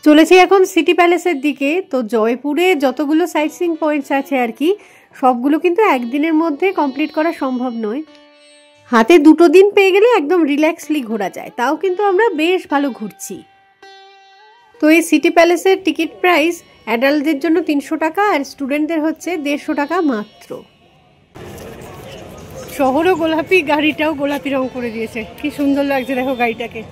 চলেছি এখন সিটি প্যালেসের দিকে। তো জয়পুরে যতগুলো সাইট সিইং পয়েন্টস আছে আর কি, সবগুলো কিন্তু একদিনের মধ্যে কমপ্লিট করা সম্ভব নয়। হাতে 2 দিন পেয়ে গেলে একদম রিল্যাক্সলি ঘোরা যায়, তাও কিন্তু আমরা বেশ ভালো ঘুরছি। তো এই সিটি প্যালেসের টিকিট প্রাইস অ্যাডাল্টদের জন্য 300 টাকা আর স্টুডেন্টদের হচ্ছে 150 টাকা মাত্র। শহরও গোলাপি, গাড়িটাও গোলাপি রং করে দিয়েছে, কি সুন্দর লাগছে দেখো গাড়িটাকে।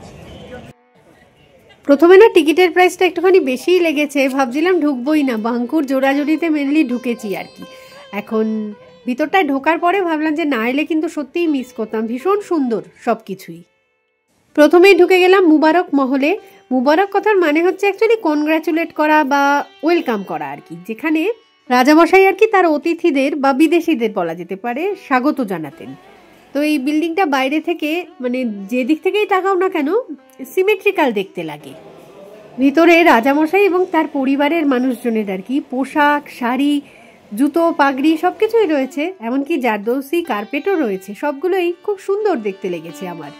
প্রথমে না টিকিটের প্রাইসটা একটুখানি বেশিই লেগেছে, ভাবছিলাম ঢুকবোই না, বাঙ্কুর জোড়াজোড়িতে মেনলি ঢুকেছি আর কি। এখন ভিতরটায় ঢোকার পরে ভাবলাম যে না এলে কিন্তু সত্যিই মিস করতাম, ভীষণ সুন্দর সব কিছুই। প্রথমেই ঢুকে গেলাম মুবারক মহলে। মুবারক কথার মানে হচ্ছে অ্যাকচুয়ালি কনগ্র্যাচুলেট করা বা ওয়েলকাম করা আর কি, যেখানে রাজামশাই আর কি তার অতিথিদের বা বিদেশিদের বলা যেতে পারে স্বাগত জানাতেন। তো এই বিল্ডিংটা বাইরে থেকে মানে যে দিক থেকেই তাকাও না কেন সিমেট্রিক্যাল দেখতে লাগে। ভিতরে রাজামশাই এবং তার পরিবারের মানুষজনের আর কি পোশাক, শাড়ি, জুতো, পাগড়ি সবকিছুই রয়েছে, এমনকি জারদৌসি কার্পেটও রয়েছে। সবগুলোই খুব সুন্দর দেখতে লেগেছে আমার।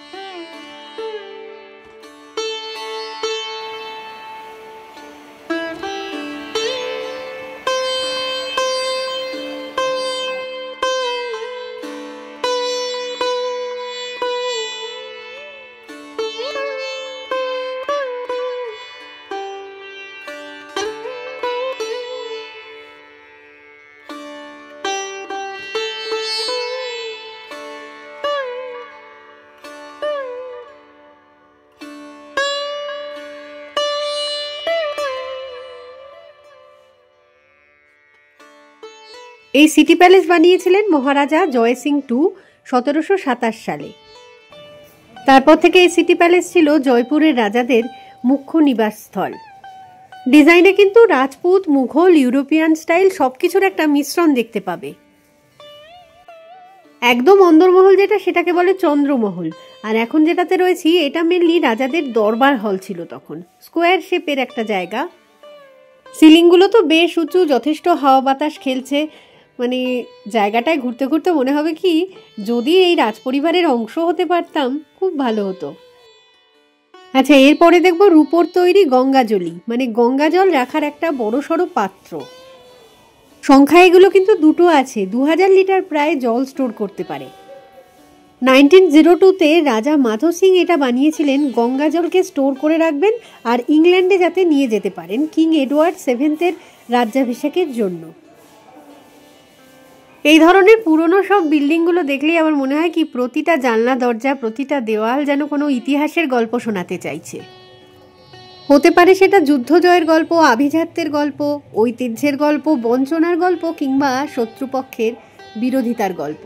এই সিটি প্যালেস বানিয়েছিলেন মহারাজা জয় সিং টু 1727 সালে। তারপর থেকে এই সিটি প্যালেস ছিল জয়পুরের রাজাদের মুখ্য নিবাসস্থল। ডিজাইনে কিন্তু রাজপুত, মুঘল, ইউরোপিয়ান স্টাইল সবকিছুর একটা মিশ্রণ দেখতে পাবে। একদম অন্দরমহল যেটা, সেটাকে বলে চন্দ্রমহল। আর এখন যেটাতে রয়েছি এটা মেনলি রাজাদের দরবার হল ছিল তখন, স্কোয়ার শেপের একটা জায়গা। সিলিংগুলো তো বেশ উঁচু, যথেষ্ট হাওয়া বাতাস খেলছে, মানে জায়গাটায় ঘুরতে ঘুরতে মনে হবে কি যদি এই রাজপরিবারের অংশ হতে পারতাম খুব ভালো হতো। আচ্ছা, এরপরে দেখবো রূপোর তৈরি গঙ্গাজলি, মানে গঙ্গা জল রাখার একটা বড় সড়ো পাত্র। সংখ্যা এগুলো কিন্তু 2টো আছে, 2000 লিটার প্রায় জল স্টোর করতে পারে। 1902-তে রাজা মাধো সিং এটা বানিয়েছিলেন গঙ্গা জলকে স্টোর করে রাখবেন আর ইংল্যান্ডে যাতে নিয়ে যেতে পারেন কিং এডওয়ার্ড 7-এর রাজ্যাভিষেকের জন্য। এই ধরনের পুরনো সব বিল্ডিংগুলো দেখলেই আমার মনে হয় কি প্রতিটা জানলা দরজা, প্রতিটা দেওয়াল যেন কোনো ইতিহাসের গল্প শোনাতে চাইছে। হতে পারে সেটা যুদ্ধ জয়ের গল্প, আভিজাত্যের গল্প, ঐতিহ্যের গল্প, বঞ্চনার গল্প কিংবা শত্রুপক্ষের বিরোধিতার গল্প।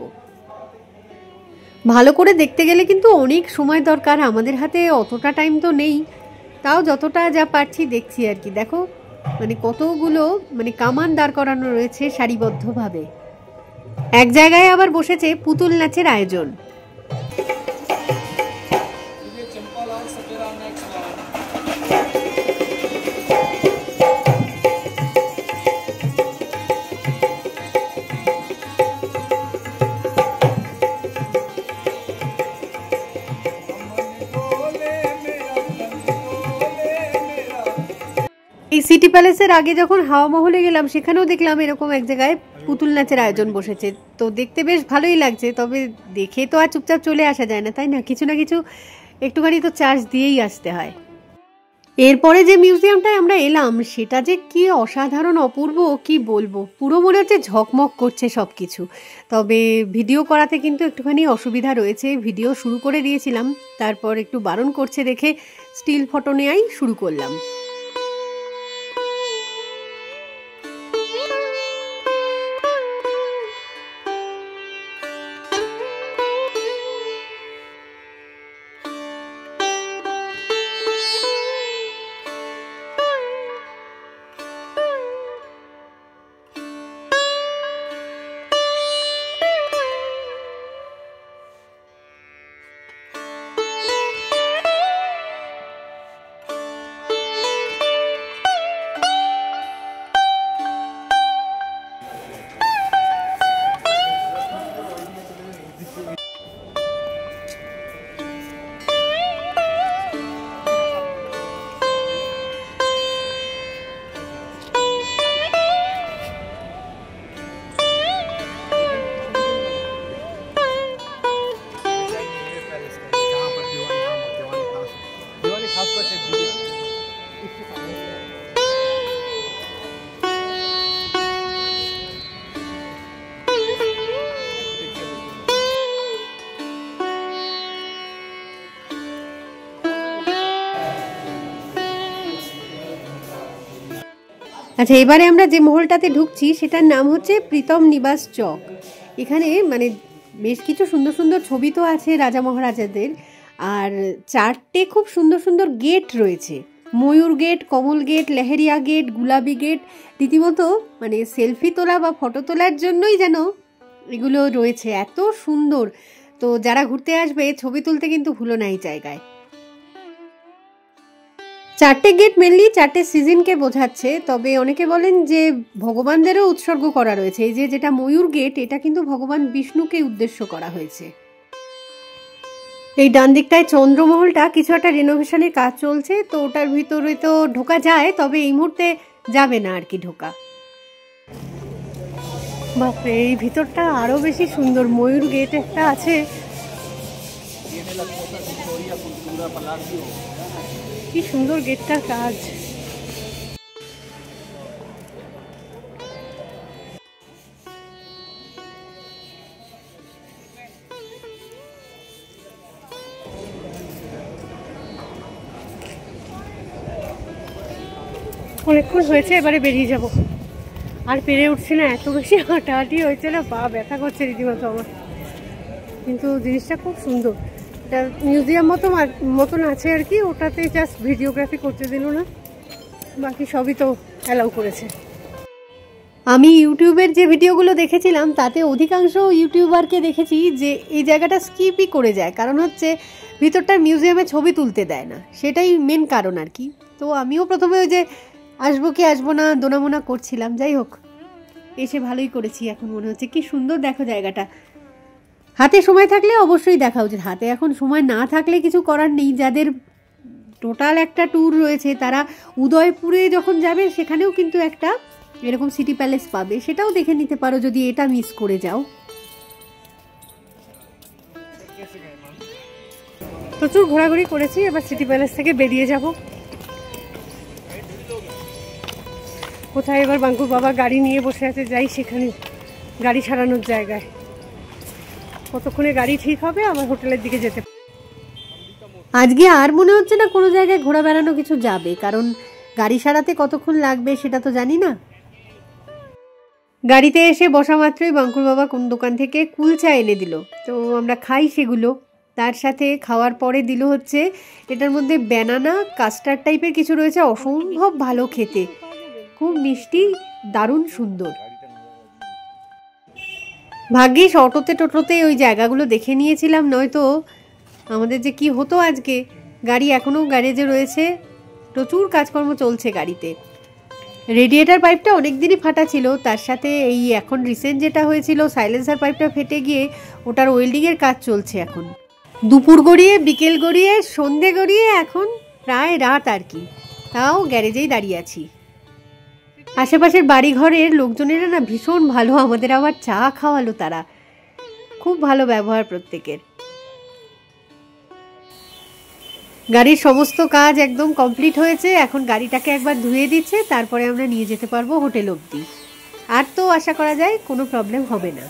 ভালো করে দেখতে গেলে কিন্তু অনেক সময় দরকার, আমাদের হাতে অতটা টাইম তো নেই, তাও যতটা যা পারছি দেখছি আর কি। দেখো মানে কতগুলো মানে কামান দাঁড় করানো রয়েছে সারিবদ্ধভাবে। এক জায়গায় আবার বসেছে পুতুল নাচের আয়োজন। এই সিটি প্যালেসের আগে যখন হাওয়া মহলে গেলাম সেখানেও দেখলাম এরকম এক জায়গায় পুতুল নাচের আয়োজন বসেছে। তো দেখতে বেশ ভালোই লাগছে, তবে দেখে তো আর চুপচাপ চলে আসা যায় না, তাই না? কিছু না কিছু একটুখানি তো চার্জ দিয়েই আসতে হয়। এরপরে যে মিউজিয়ামটায় আমরা এলাম সেটা যে কি অসাধারণ অপূর্ব কি বলবো, পুরো মনে হচ্ছে ঝকমক করছে সবকিছু। তবে ভিডিও করাতে কিন্তু একটুখানি অসুবিধা রয়েছে, ভিডিও শুরু করে দিয়েছিলাম, তারপর একটু বারণ করছে দেখে স্টিল ফটো নেওয়াই শুরু করলাম। আচ্ছা, এবারে আমরা যে মহলটাতে ঢুকছি সেটার নাম হচ্ছে প্রীতম নিবাস চক। এখানে মানে বেশ কিছু সুন্দর সুন্দর ছবি তো আছে রাজা মহারাজাদের, আর 4টে খুব সুন্দর সুন্দর গেট রয়েছে। ময়ূর গেট, কমল গেট, লেহেরিয়া গেট, গুলাবি গেট। রীতিমতো মানে সেলফি তোলা বা ফটো তোলার জন্যই যেন এগুলো রয়েছে, এত সুন্দর। তো যারা ঘুরতে আসবে ছবি তুলতে কিন্তু ভুলো না এই জায়গায়। 4টে গেট মেনলি 4টে সিজনকে বোঝাচ্ছে, তবে অনেকে বলেন যে ভগবানদেরও উৎসর্গ করা রয়েছে। এই যে যেটা ময়ূর গেট, এটা কিন্তু ভগবান বিষ্ণুকে উদ্দেশ্য করা হয়েছে। এই ডান দিকটায় চন্দ্রমহলটা কিছু একটা রেনোভেশনের কাজ চলছে, তো ওটার ভিতরে তো ঢোকা যায়, তবে এই মুহূর্তে যাবে না আর কি ঢোকা। বাপরে, এই ভিতরটা আরো বেশি সুন্দর। ময়ূর গেট একটা আছে, কি সুন্দর গেটটার কাজ। অনেকক্ষণ হয়েছে, এবারে বেরিয়ে যাব। আর পেরে উঠছি না, এত বেশি হাঁটাহাঁটি হয়েছে না, পা ব্যথা করছে রীতিমতো আমার। কিন্তু জিনিসটা খুব সুন্দর। এটা মিউজিয়াম মতন আছে আর কি, ওটাতে জাস্ট ভিডিওগ্রাফি করতে দিল না, বাকি সবই তো অ্যালাউ করেছে। আমি ইউটিউবের যে ভিডিওগুলো দেখেছিলাম তাতে অধিকাংশ ইউটিউবারকে দেখেছি যে এই জায়গাটা স্কিপই করে যায়, কারণ হচ্ছে ভিতরটার মিউজিয়ামে ছবি তুলতে দেয় না, সেটাই মেন কারণ আর কি। তো আমিও প্রথমে ওই যে আসবো কি আসবো না দোনামোনা করছিলাম। যাই হোক, এসে ভালোই করেছি। এখন মনে হচ্ছে কি সুন্দর, দেখো জায়গাটা। হাতে সময় থাকলে অবশ্যই দেখা উচিত, হাতে এখন সময় না থাকলে কিছু করার নেই। যাদের টোটাল একটা ট্যুর রয়েছে তারা উদয়পুরে যখন যাবে সেখানেও কিন্তু একটা এরকম সিটি প্যালেস পাবে, সেটাও দেখে নিতে পারো যদি এটা মিস করে যাও। প্রচুর ঘোরাঘুরি করেছি, এবার সিটি প্যালেস থেকে বেরিয়ে যাব। কোথায় এবার বাঙ্কুর বাবা গাড়ি নিয়ে বসে আছে, যাই সেখানে, গাড়ি সারানোর জায়গায়। কতক্ষণে গাড়ি ঠিক হবে, আবার হোটেলের দিকে যেতে। আজকে আর মনে হচ্ছে না কোনো জায়গায় ঘোরা বেড়ানো কিছু যাবে, কারণ গাড়ি সারাতে কতক্ষণ লাগবে সেটা তো জানি না। গাড়িতে এসে বসা মাত্রই বাঙ্কুর বাবা কোন দোকান থেকে কুলচা এনে দিল, তো আমরা খাই সেগুলো। তার সাথে খাওয়ার পরে দিল হচ্ছে এটার মধ্যে ব্যানানা কাস্টার্ড টাইপের কিছু রয়েছে, অসম্ভব ভালো খেতে, খুব মিষ্টি, দারুণ সুন্দর। ভাগ্যিস অটোতে টোটোতে ওই জায়গাগুলো দেখে নিয়েছিলাম, নয়তো আমাদের যে কি হতো আজকে। গাড়ি এখনও গ্যারেজে রয়েছে, প্রচুর কাজকর্ম চলছে গাড়িতে। রেডিয়েটার পাইপটা অনেক দিনই ফাটা ছিল, তার সাথে এই এখন রিসেন্ট যেটা হয়েছিল সাইলেন্সার পাইপটা ফেটে গিয়ে ওটার ওয়েল্ডিংয়ের কাজ চলছে এখন। দুপুর গড়িয়ে, বিকেল গড়িয়ে, সন্ধে গড়িয়ে, এখন প্রায় রাত আর কি, তাও গ্যারেজেই দাঁড়িয়ে আছি। আশেপাশের বাড়িঘরের লোকজনেরা না ভীষণ ভালো, আমাদের আবার চা খাওয়ালো তারা, খুব ভালো ব্যবহার প্রত্যেকের। গাড়ির সমস্ত কাজ একদম কমপ্লিট হয়েছে, এখন গাড়িটাকে একবার ধুয়ে দিচ্ছে, তারপরে আমরা নিয়ে যেতে পারবো হোটেল অবধি। আর তো আশা করা যায় কোনো প্রবলেম হবে না।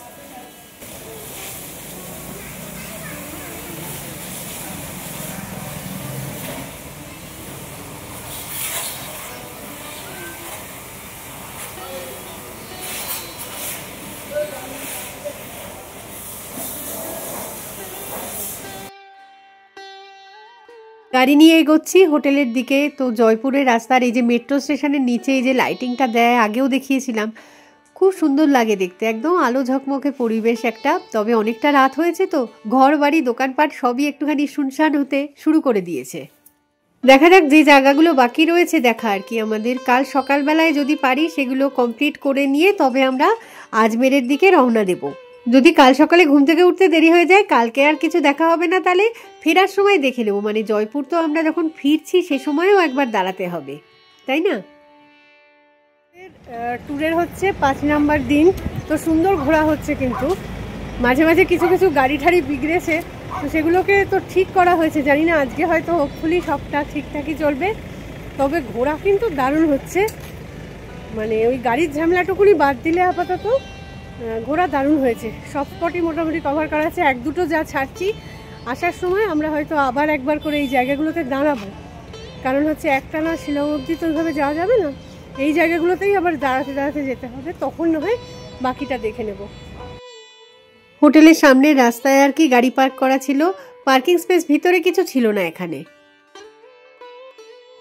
গাড়ি নিয়ে এগোচ্ছি হোটেলের দিকে। তো জয়পুরের রাস্তার এই যে মেট্রো স্টেশনের নিচে এই যে লাইটিংটা দেয়, আগেও দেখিয়েছিলাম, খুব সুন্দর লাগে দেখতে, একদম আলো ঝকমকে পরিবেশ একটা। তবে অনেকটা রাত হয়েছে, তো ঘর বাড়ি দোকানপাট সবই একটুখানি শুনশান হতে শুরু করে দিয়েছে। দেখা যাক যে জায়গাগুলো বাকি রয়েছে দেখা আর কি, আমাদের কাল সকালবেলায় যদি পারি সেগুলো কমপ্লিট করে নিয়ে তবে আমরা আজমেরের দিকে রওনা দেব। যদি কাল সকালে ঘুম থেকে উঠতে দেরি হয়ে যায়, কালকে আর কিছু দেখা হবে না, তাহলে ফেরার সময় দেখে নেবো। মানে জয়পুর তো আমরা যখন ফিরছি সে সময়ও একবার দাঁড়াতে হবে, তাই না? ট্যুরের হচ্ছে 5 নাম্বার দিন, তো সুন্দর ঘোরা হচ্ছে, কিন্তু মাঝে মাঝে কিছু কিছু গাড়ি ঠাড়ি বিগড়েছে, তো সেগুলোকে তো ঠিক করা হয়েছে। জানি না আজকে হয়তো হোপফুলি সবটা ঠিকঠাকই চলবে, তবে ঘোরা কিন্তু দারুণ হচ্ছে। মানে ওই গাড়ির ঝামেলাটুকুনি বাদ দিলে আপাতত ঘোরা দারুণ হয়েছে। সব স্পটই মোটামুটি কভার করা আছে, 1-2টো যা ছাড়ছি। আসার সময় আমরা হয়তো আবার একবার করে এই জায়গাগুলোতে দাঁড়াবো, কারণ হচ্ছে একটানা শিলং অবধি তো ওইভাবে যাওয়া যাবে না, এই জায়গাগুলোতেই আবার দাঁড়াতে দাঁড়াতে যেতে হবে, তখন না হয় বাকিটা দেখে নেব। হোটেলের সামনের রাস্তায় আর কি গাড়ি পার্ক করা ছিল, পার্কিং স্পেস ভিতরে কিছু ছিল না এখানে।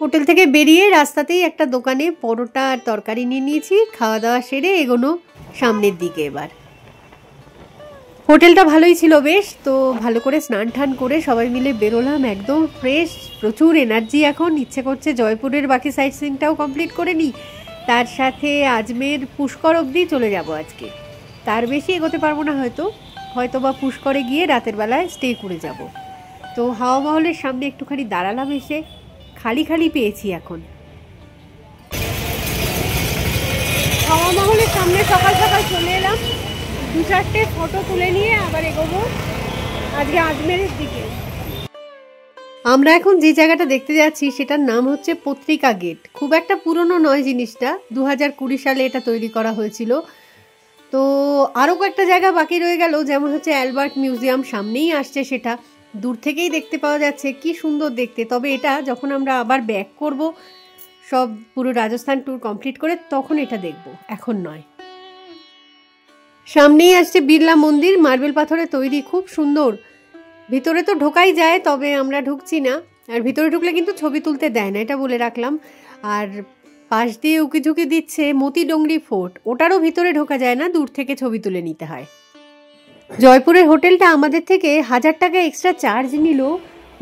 হোটেল থেকে বেরিয়ে রাস্তাতেই একটা দোকানে পরোটা আর তরকারি নিয়ে নিয়েছি। খাওয়া দাওয়া সেরে এগোনো সামনের দিকে। এবার হোটেলটা ভালোই ছিল বেশ, তো ভালো করে স্নান টান করে সবাই মিলে বেরোলাম, একদম ফ্রেশ, প্রচুর এনার্জি। এখন ইচ্ছে করছে জয়পুরের বাকি সাইট সিইংটাও কমপ্লিট করে নিই, তার সাথে আজমের পুষ্কর অবধি চলে যাব আজকে। তার বেশি এগোতে পারবো না হয়তো বা পুষ্করে গিয়ে রাতের বেলায় স্টে করে যাব। তো হাওয়া মহলের সামনে একটুখানি দাঁড়ালাম, এসে খালি খালি পেয়েছি এখন। হাওয়া মহলের সামনে সকাল সকাল চলে এলাম, 2-4টে ফটো তুলে নিয়ে আবার এগোবো আজকে আজমেরের দিকে। আমরা এখন যে জায়গাটা দেখতে যাচ্ছি সেটার নাম হচ্ছে পত্রিকা গেট। খুব একটা পুরনো নয় জিনিসটা, 2020 সালে এটা তৈরি করা হয়েছিল। তো আরও কয়েকটা জায়গা বাকি রয়ে গেল, যেমন হচ্ছে অ্যালবার্ট মিউজিয়াম, সামনেই আসছে, সেটা দূর থেকেই দেখতে পাওয়া যাচ্ছে, কি সুন্দর দেখতে। তবে এটা যখন আমরা আবার ব্যাক করব, সব পুরো রাজস্থান ট্যুর কমপ্লিট করে, তখন এটা দেখব, এখন নয়। সামনেই আসছে বিড়লা মন্দির, মার্বেল পাথরে তৈরি, খুব সুন্দর। ভিতরে তো ঢোকাই যায়, তবে আমরা ঢুকছি না। আর ভিতরে ঢুকলে কিন্তু ছবি তুলতে দেয় না, এটা বলে রাখলাম। আর পাশ দিয়ে উকিঝুঁকি দিচ্ছে মতি ডোংরি ফোর্ট, ওটারও ভিতরে ঢোকা যায় না, দূর থেকে ছবি তুলে নিতে হয়। জয়পুরের হোটেলটা আমাদের থেকে 1000 টাকা এক্সট্রা চার্জ নিল,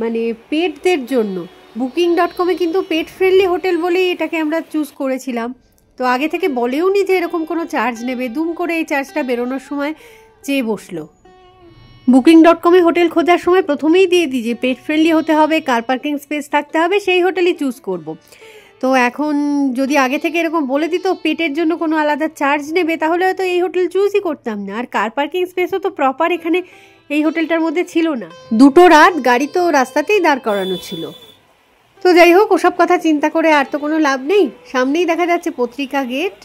মানে পেটদের জন্য। booking.com কিন্তু পেট ফ্রেন্ডলি হোটেল বলেই এটাকে আমরা চুজ করেছিলাম। তো আগে থেকে বলেও নি যে এরকম কোনো চার্জ নেবে, দুম করে এই চার্জটা বেরোনোর সময় চেয়ে বসলো। booking.com-এ হোটেল খোঁজার সময় প্রথমেই দিয়ে দিই যে পেট ফ্রেন্ডলি হতে হবে, কার পার্কিং স্পেস থাকতে হবে, সেই হোটেলই চুজ করব। তো এখন যদি আগে থেকে এরকম বলে দিত পেটের জন্য কোনো আলাদা চার্জ নেবে, তাহলে হয়তো এই হোটেল চুজই করতাম না। আর কার পার্কিং স্পেসও তো প্রপার এখানে এই হোটেলটার মধ্যে ছিল না, 2 রাত গাড়ি তো রাস্তাতেই দাঁড় করানো ছিল। তো যাই হোক, ওসব কথা চিন্তা করে আর তো কোনো লাভ নেই। সামনেই দেখা যাচ্ছে পত্রিকা গেট,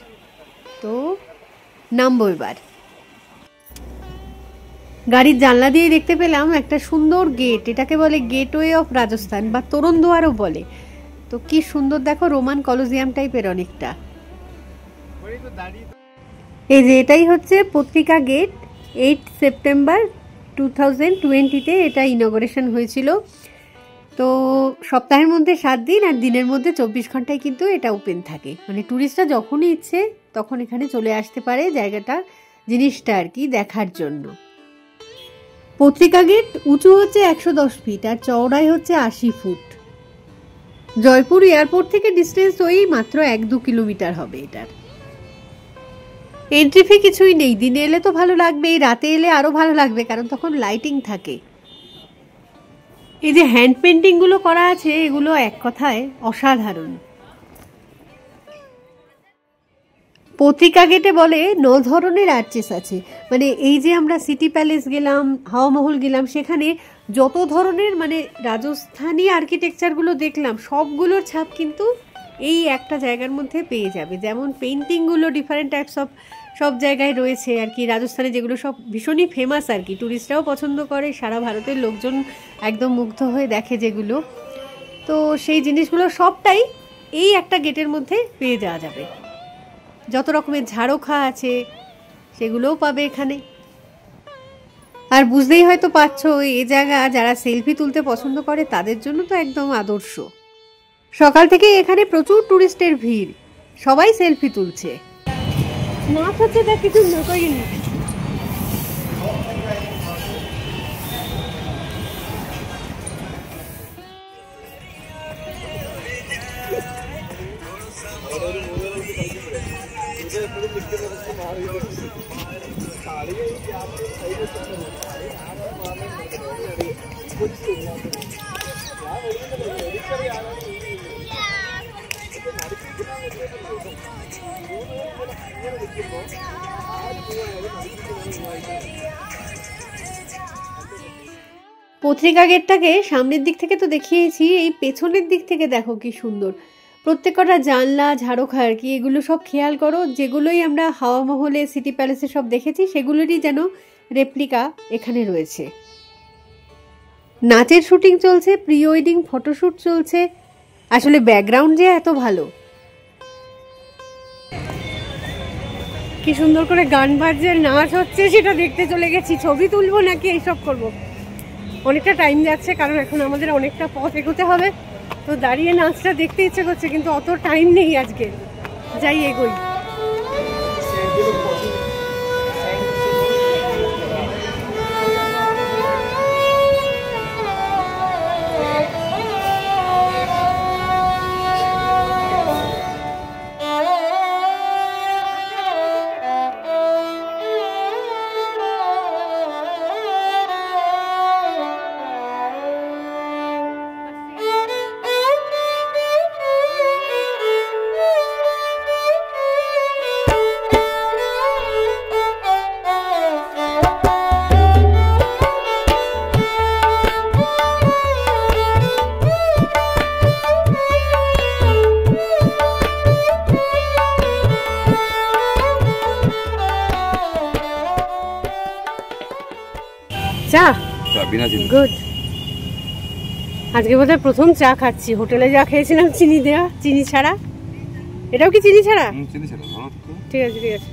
তো নামবো এবার। গাড়ির জানলা দিয়ে দেখতে পেলাম একটা সুন্দর গেট, এটাকে বলে গেটওয়ে অফ রাজস্থান বা তোরণ দুয়ারও বলে। তো কি সুন্দর দেখো, রোমান কলোজিয়াম টাইপের অনেকটা। এই যে এটাই হচ্ছে পত্রিকা গেট। 8 সেপ্টেম্বর 2020-তে এটা ইনগরেশন হয়েছিল। তো সপ্তাহের মধ্যে 7 দিন আর দিনের মধ্যে 24 ঘন্টায় কিন্তু এটা ওপেন থাকে, মানে ট্যুরিস্টরা যখনই ইচ্ছে তখন এখানে চলে আসতে পারে জায়গাটা, জিনিসটা আর কি দেখার জন্য। পত্রিকা গেট উঁচু হচ্ছে 110 ফিট আর চওড়াই হচ্ছে 80 ফুট। জয়পুর এয়ারপোর্ট থেকে ডিস্টেন্স ওই মাত্র 1-2 কিলোমিটার হবে এটার। এন্ট্রি ফি কিছুই নেই, দিনে এলে তো ভালো লাগবেই, রাতে এলে আরো ভালো লাগবে, কারণ তখন লাইটিং থাকে। এই যে হ্যান্ড পেন্টিং গুলো করা আছে, এগুলো এক কথায় অসাধারণ। পত্রিকা গেটে বলে 9 ধরনের আর্চেস আছে, মানে এই যে আমরা সিটি প্যালেস গেলাম, হাওয়া মহল গেলাম, সেখানে যত ধরনের মানে রাজস্থানী আর্কিটেকচারগুলো দেখলাম, সবগুলোর ছাপ কিন্তু এই একটা জায়গার মধ্যে পেয়ে যাবে। যেমন পেইন্টিংগুলো ডিফারেন্ট টাইপস অফ সব জায়গায় রয়েছে আর কি, রাজস্থানে যেগুলো সব ভীষণই ফেমাস আর কি, ট্যুরিস্টরাও পছন্দ করে, সারা ভারতের লোকজন একদম মুগ্ধ হয়ে দেখে যেগুলো। তো সেই জিনিসগুলো সবটাই এই একটা গেটের মধ্যে পেয়ে যাওয়া যাবে। যত রকমের ঝাড়খা আছে সেগুলোও পাবে এখানে। আর বুঝতেই হয়তো পারছো, এই জায়গা যারা সেলফি তুলতে পছন্দ করে তাদের জন্য তো একদম আদর্শ। সকাল থেকে এখানে প্রচুর টুরিস্টের ভিড়, সবাই সেলফি তুলছে। নাচ হচ্ছে দেখ, কিছু নকইনি। পত্রিকা গেটটাকে সামনের দিক থেকে তো দেখিয়েছি, এই পেছনের দিক থেকে দেখো কি সুন্দর। প্রত্যেকটা জানলা, ঝাড়খা আর কি, এগুলো সব খেয়াল করো, যেগুলোই আমরা হাওয়া মহলে, সিটি প্যালেসে সব দেখেছি সেগুলোরই যেন রেপ্লিকা এখানে রয়েছে। নাচের শুটিং চলছে, প্রি ওয়েডিং ফটোশ্যুট চলছে, আসলে ব্যাকগ্রাউন্ড যে এত ভালো। কি সুন্দর করে গান বাজছে, নাচ হচ্ছে, সেটা দেখতে চলে গেছি। ছবি তুলবো নাকি এইসব করব। অনেকটা টাইম যাচ্ছে, কারণ এখন আমাদের অনেকটা পথ এগোতে হবে। তো দাঁড়িয়ে নাচটা দেখতে ইচ্ছে করছে, কিন্তু অত টাইম নেই আজকে। যাই এগোই। চা গুড। আজকে বোধহয় প্রথম চা খাচ্ছি। হোটেলে যা খেয়েছিলাম চিনি দেওয়া, চিনি ছাড়া। এটাও কি চিনি ছাড়া? ঠিক আছে ঠিক আছে।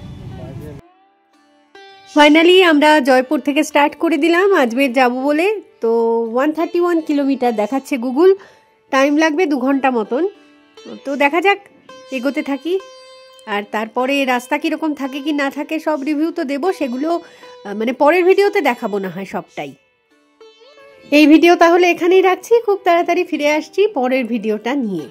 ফাইনালি আমরা জয়পুর থেকে স্টার্ট করে দিলাম আজমের যাব বলে। তো 131 কিলোমিটার দেখাচ্ছে গুগল, টাইম লাগবে 2 ঘন্টা মতন। তো দেখা যাক, এগোতে থাকি। আর তারপরে রাস্তা কীরকম থাকে কি না থাকে সব রিভিউ তো দেবো, সেগুলো মানে পরের ভিডিওতে দেখাবো না হয় সবটাই। এই ভিডিও তাহলে এখানেই রাখছি, খুব তাড়াতাড়ি ফিরে আসছি পরের ভিডিওটা নিয়ে।